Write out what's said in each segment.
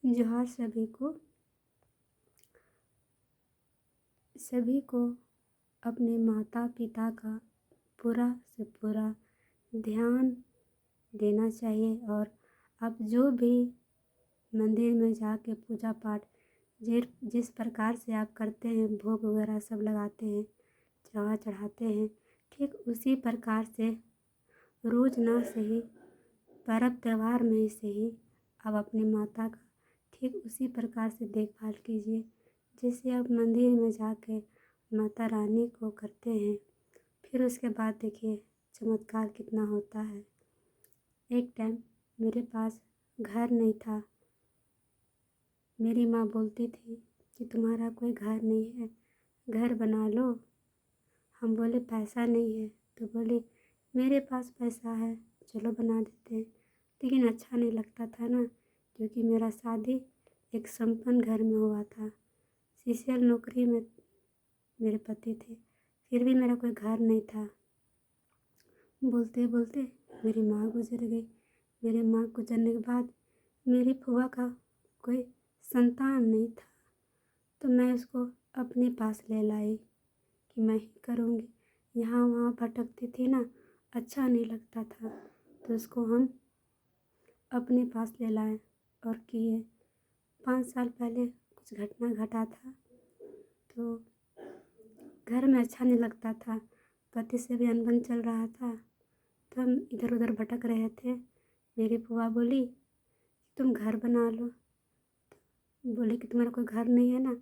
जोहार सभी को अपने माता पिता का पूरा से पूरा ध्यान देना चाहिए। और आप जो भी मंदिर में जाके पूजा पाठ जिस प्रकार से आप करते हैं, भोग वगैरह सब लगाते हैं, चढ़ाते हैं, ठीक उसी प्रकार से रोज़ ना सही पर्व त्यौहार में से ही आप अपनी माता का ठीक उसी प्रकार से देखभाल कीजिए जैसे आप मंदिर में जाके माता रानी को करते हैं। फिर उसके बाद देखिए चमत्कार कितना होता है। एक टाइम मेरे पास घर नहीं था। मेरी माँ बोलती थी कि तुम्हारा कोई घर नहीं है, घर बना लो। हम बोले पैसा नहीं है, तो बोले मेरे पास पैसा है, चलो बना देते हैं। लेकिन अच्छा नहीं लगता था ना, क्योंकि मेरा शादी एक संपन्न घर में हुआ था। सीसीएल नौकरी में मेरे पति थे, फिर भी मेरा कोई घर नहीं था। बोलते बोलते मेरी माँ गुजर गई। मेरी माँ गुजरने के बाद मेरी फूफा का कोई संतान नहीं था, तो मैं उसको अपने पास ले लाई कि मैं ही करूँगी। यहाँ वहाँ भटकती थी ना, अच्छा नहीं लगता था, तो उसको हम अपने पास ले लाए और किए। 5 साल पहले कुछ घटना घटा था, तो घर में अच्छा नहीं लगता था, पति से भी अनबन चल रहा था, तो हम इधर उधर भटक रहे थे। मेरी बुआ बोली तुम घर बना लो। बोले कि तुम्हारा कोई घर नहीं है ना,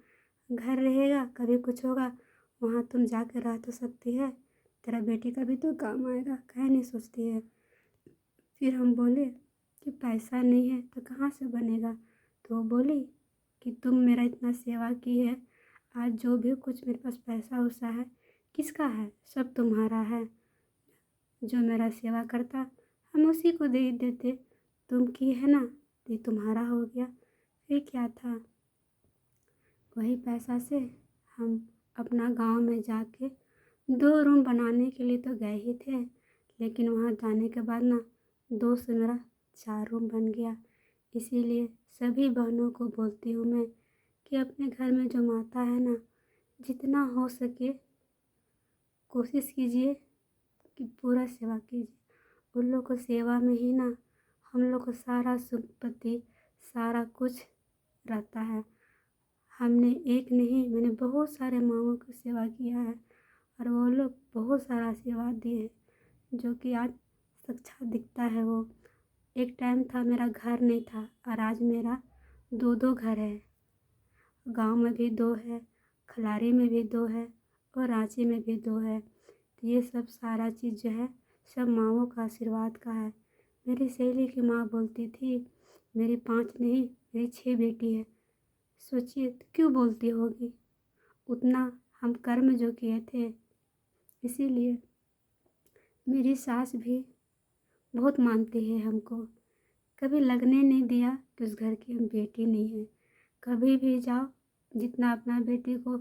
घर रहेगा कभी कुछ होगा वहाँ तुम जाकर रह तो सकती है, तेरा बेटी का भी तो काम आएगा, काहे नहीं सोचती है। फिर हम बोले कि पैसा नहीं है तो कहाँ से बनेगा। तो वो बोली कि तुम मेरा इतना सेवा की है, आज जो भी कुछ मेरे पास पैसा वैसा है किसका है, सब तुम्हारा है। जो मेरा सेवा करता हम उसी को दे देते, तुम की है ना, ये तुम्हारा हो गया। फिर क्या था, वही पैसा से हम अपना गांव में जाके 2 रूम बनाने के लिए तो गए ही थे, लेकिन वहाँ जाने के बाद ना 2 से मेरा 4 रूम बन गया। इसीलिए सभी बहनों को बोलती हूँ मैं कि अपने घर में जो माता है ना, जितना हो सके कोशिश कीजिए कि पूरा सेवा कीजिए। उन लोग को सेवा में ही ना हम लोग को सारा संपत्ति सारा कुछ रहता है। हमने एक नहीं, मैंने बहुत सारे माँओं की सेवा किया है और वो लोग बहुत सारा आशीर्वाद दिए, जो कि आज साक्षात दिखता है। वो एक टाइम था मेरा घर नहीं था और आज मेरा 2 घर है। गांव में भी 2 है, खलारी में भी 2 है और रांची में भी 2 है। तो ये सब सारा चीज़ जो है सब माँओं का आशीर्वाद का है। मेरी सहेली की माँ बोलती थी मेरी 5 नहीं मेरी 6 बेटी है। सोचिए तो क्यों बोलती होगी, उतना हम कर्म जो किए थे। इसीलिए मेरी सास भी बहुत मानती है हमको, कभी लगने नहीं दिया कि उस घर की हम बेटी नहीं है। कभी भी जाओ जितना अपना बेटी को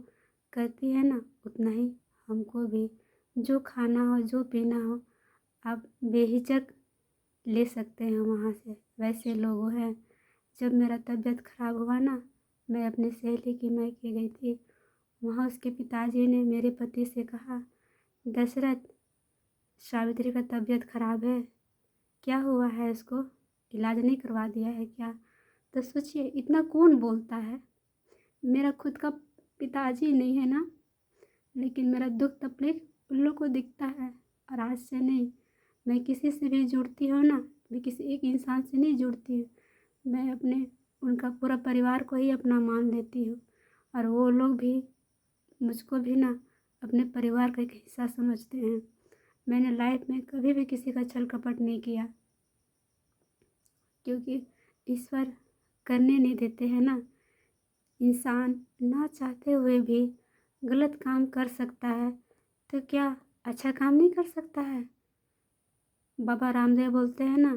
करती है ना, उतना ही हमको भी जो खाना हो जो पीना हो आप बेहिचक ले सकते हैं वहाँ से, वैसे लोग हैं। जब मेरा तबीयत खराब हुआ ना, मैं अपनी सहेली की मायके गई थी। वहाँ उसके पिताजी ने मेरे पति से कहा दशरथ सावित्री का तबीयत खराब है, क्या हुआ है, इसको इलाज नहीं करवा दिया है क्या। तो सोचिए इतना कौन बोलता है। मेरा खुद का पिताजी नहीं है ना, लेकिन मेरा दुख तकलीफ उन लोग को दिखता है। और आज से नहीं, मैं किसी से भी जुड़ती हूँ ना, मैं किसी एक इंसान से नहीं जुड़ती हूँ, मैं अपने उनका पूरा परिवार को ही अपना मान लेती हूँ। और वो लोग भी मुझको भी ना अपने परिवार का एक हिस्सा समझते हैं। मैंने लाइफ में कभी भी किसी का छल कपट नहीं किया, क्योंकि ईश्वर करने नहीं देते हैं ना। इंसान ना चाहते हुए भी गलत काम कर सकता है, तो क्या अच्छा काम नहीं कर सकता है। बाबा रामदेव बोलते हैं ना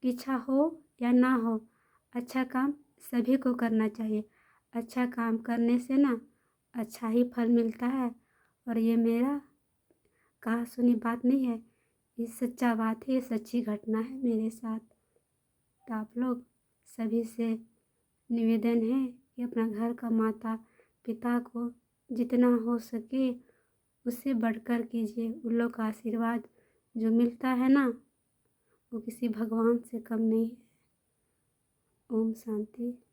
कि इच्छा हो या ना हो, अच्छा काम सभी को करना चाहिए। अच्छा काम करने से ना अच्छा ही फल मिलता है। और ये मेरा कहा सुनी बात नहीं है, ये सच्चा बात है, ये सच्ची घटना है मेरे साथ। तो आप लोग सभी से निवेदन है कि अपना घर का माता पिता को जितना हो सके उससे बढ़कर कीजिए। उन लोग का आशीर्वाद जो मिलता है ना, वो किसी भगवान से कम नहीं है। ओम शांति।